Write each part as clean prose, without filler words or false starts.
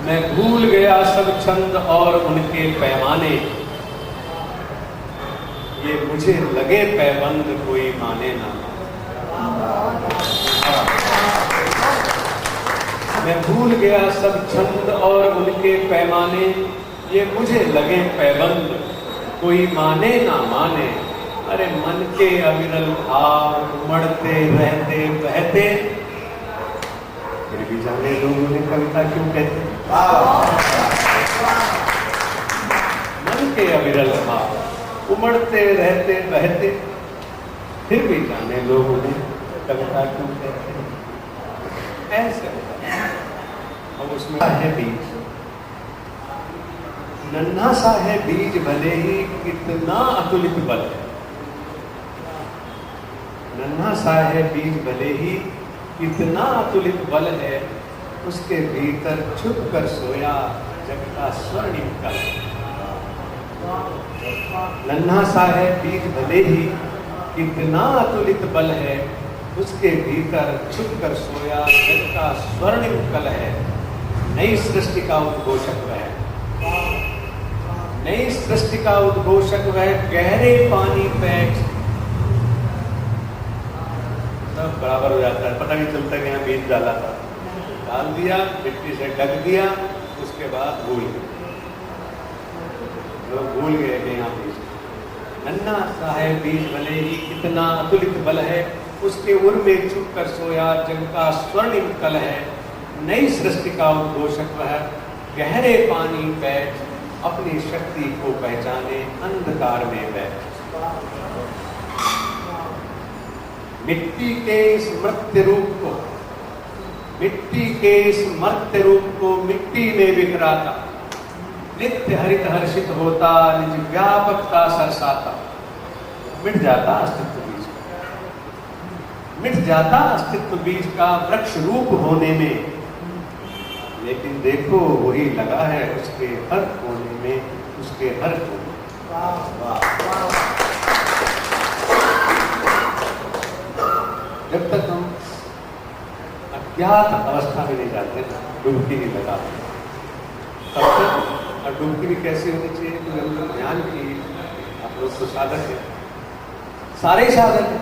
मैं भूल गया सब छंद और उनके पैमाने, ये मुझे लगे पैबंद कोई माने ना माने। मैं भूल गया सब छंद और उनके पैमाने, ये मुझे लगे पैबंद कोई माने ना माने। अरे मन के अविरल भाव उमड़ते रहते बहते, फिर भी जाने लोग उन्हें कविता क्यों कहते। मन के अविरल भाव उमड़ते रहते बहते, फिर भी जाने लोग उन्हें कविता क्यों कहते हैं। ऐसे अब उसमें है बीज, नन्हा सा है बीज भले ही कितना अतुलित बल है। नन्हा सा है बीज भले ही कितना अतुलित बल है, उसके भीतर छुप कर सोया जग का स्वर्णिम कल। नन्हा सा है बीज भले ही कितना अतुलित बल है, उसके भीतर छुप कर सोया जग का स्वर्णिम कल है। नई सृष्टि का उद्घोषक वह, नई सृष्टि का उद्घोषक वह, गहरे पानी बैठ सब बराबर हो जाता है। पता नहीं चलता कि यहाँ बीज डाला था, डाल दिया, मिट्टी से ढक दिया, उसके बाद भूल गए लोग, भूल गए कि यहाँ बीज। नन्हा सा है बीज भले ही कितना अतुलित बल है, उसके उर में छुप कर सोया जग का स्वर्णिम कल है। नई सृष्टि का उद्घोषक वह, गहरे पानी बैठ अपनी शक्ति को पहचाने अंधकार में बैठ। मिट्टी के इस मर्त्य रूप को, मिट्टी के इस मर्त्य रूप को मिट्टी में बिखराता, नित्य हरित हर्षित होता, निज व्यापकता सरसाता। मिट जाता अस्तित्व बीज का, मिट जाता अस्तित्व बीज का वृक्ष रूप होने में, लेकिन देखो वही लगा है उसके हर कोने में, उसके हर कोने। जब तक हम अज्ञात अवस्था में नहीं जाते, डुबकी नहीं लगाते, तब तक। और डुबकी भी कैसी होनी चाहिए, तो हम लोग ध्यान की, आप लोग तो साधक है, सारे ही साधक है,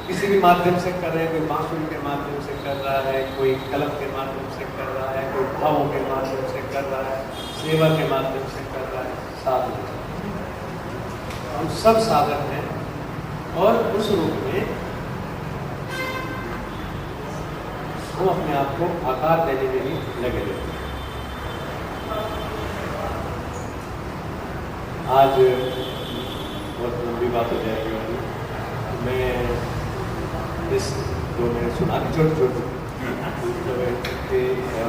किसी भी माध्यम से कर रहे हैं। कोई बांसुरी के माध्यम से कर रहा है, कोई कलम के माध्यम से कर रहा है, कोई भावों के माध्यम से कर रहा है, सेवा के माध्यम से कर रहा है। साधक हम सब साधक हैं, और उस रूप में हम अपने आप को आकार देने में ही लगे रहते हैं। आज बहुत लंबी बात हो जाएगी, और मैं इस जो मैंने सुना छोटे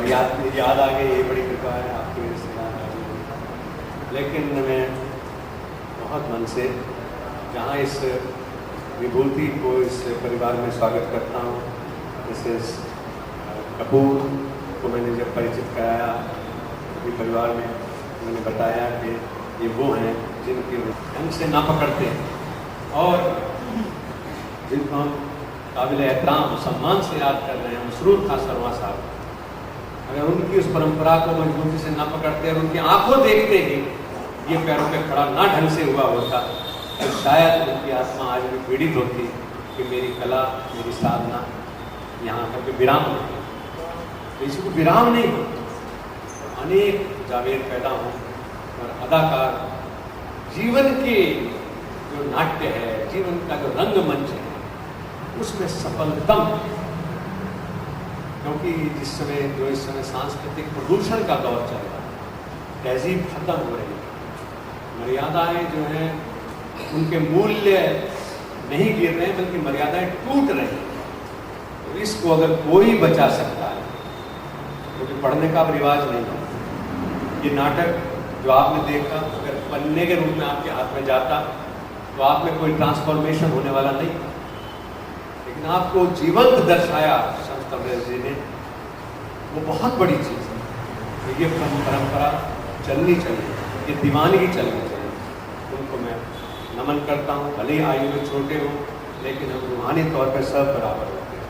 याद आ गई, ये बड़ी कृपा है आपकी वजह से याद आ गई। लेकिन मैं बहुत मन से जहाँ इस विभूति को इस परिवार में स्वागत करता हूँ, मिसेस कपूर को मैंने जब परिचित कराया अपने परिवार में, मैंने बताया कि ये वो हैं जिनके ढंग से ना पकड़ते हैं, और जिनको हम काबिल एहतराम सम्मान से याद कर रहे हैं। मसरूर खां शर्मा साहब, अगर उनकी उस परंपरा को मजबूती से ना पकड़ते और उनकी आंखों देखते ही ये पैरों पे खड़ा ना ढंग से हुआ होता, तो शायद उनकी आत्मा आज भी पीड़ित होती कि मेरी कला, मेरी साधना यहाँ तक विराम नहीं, किसी को विराम नहीं हो। अनेक जावेद पैदा हों और अदाकार जीवन के जो नाट्य है, जीवन का जो रंगमंच है, उसमें सफलतम, क्योंकि जिस समय जो इस समय सांस्कृतिक प्रदूषण का दौर चल रहा है, तहजीब खत्म हो रही है, मर्यादाएं जो हैं उनके मूल्य नहीं गिर रहे हैं बल्कि मर्यादाएं टूट रही हैं। तो इसको अगर कोई बचा सकता है, क्योंकि तो पढ़ने का अब रिवाज नहीं है। ये नाटक जो आपने देखा, अगर पन्ने के रूप में आपके हाथ में जाता तो आप में कोई ट्रांसफॉर्मेशन होने वाला नहीं, लेकिन आपको जीवंत दर्शाया संत कबीर जी ने, वो बहुत बड़ी चीज़ है। तो ये परंपरा चलनी चाहिए, ये दीवानगी चलनी चाहिए। उनको मैं नमन करता हूँ, भले ही आयु में छोटे हों, लेकिन हम रूहानी तौर पर सब बराबर होते हैं।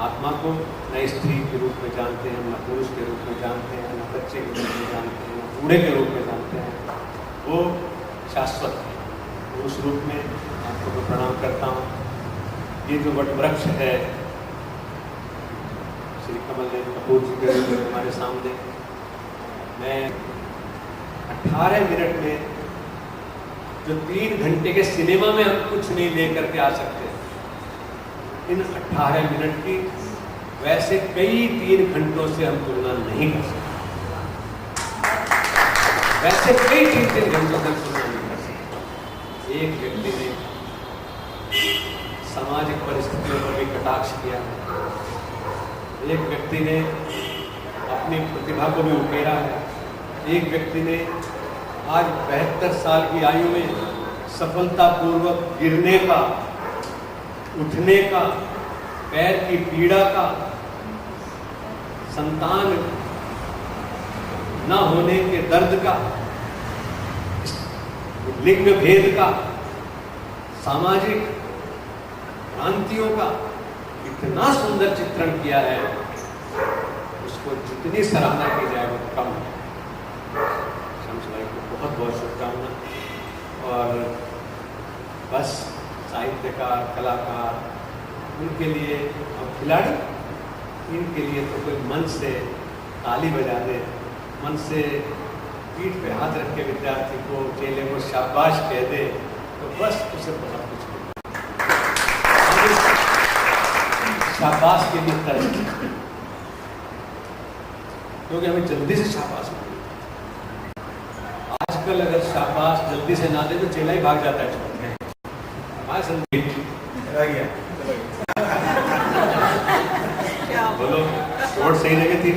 आत्मा को न स्त्री के रूप में जानते हैं, न पुरुष के रूप में जानते हैं, न बच्चे के रूप में जानते हैं, न बूढ़े के रूप में जानते हैं, वो शाश्वत है। उस रूप में आपको मैं प्रणाम करता हूँ। ये जो वट वृक्ष है श्री कमल देव कपूर जी के रूप में हमारे सामने, मैं 18 मिनट में जो 3 घंटे के सिनेमा में हम कुछ नहीं लेकर के आ सकते, इन 18 मिनट की वैसे कई 3 घंटों से हम तुलना नहीं कर सकते। वैसे कई 3 घंटों से तुलना नहीं कर सकते। एक व्यक्ति ने सामाजिक परिस्थितियों पर भी कटाक्ष किया, एक व्यक्ति ने अपनी प्रतिभा को भी उकेरा है, एक व्यक्ति ने आज 72 साल की आयु में सफलतापूर्वक गिरने का, उठने का, पैर की पीड़ा का, संतान न होने के दर्द का, लिंग भेद का, सामाजिक भ्रांतियों का इतना सुंदर चित्रण किया है, उसको जितनी सराहना की जाए वो कम है। शम्स भाई को बहुत बहुत शुभकामना। और बस साहित्यकार, कलाकार, उनके लिए और खिलाड़ी, इनके लिए तो कोई मन से ताली बजा दे, मन से पीठ पे हाथ रख के विद्यार्थी को, चेले को शाबाश कह दे, तो बस उसे बहुत कुछ शाबाश के लिए तरस, क्योंकि हमें जल्दी से शाबाश मिले। आजकल अगर शाबाश जल्दी से ना दे तो चेला ही भाग जाता है। बोलो, चोट सही जगह थी।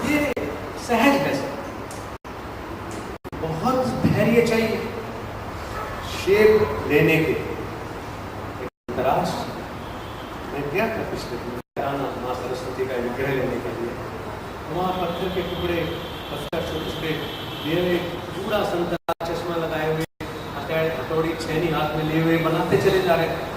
ये सहज है, बहुत धैर्य चाहिए शेप लेने के। तराश मैं गया था पिछले दिन माँ सरस्वती का विग्रह लेने के लिए, वहाँ पत्थर के टुकड़े, पत्थर छोटे लिए हुए, पूरा संतरा चश्मा लगाए हुए, हथौड़ी छेनी हाथ में लिए हुए बनाते चले जा रहे थे।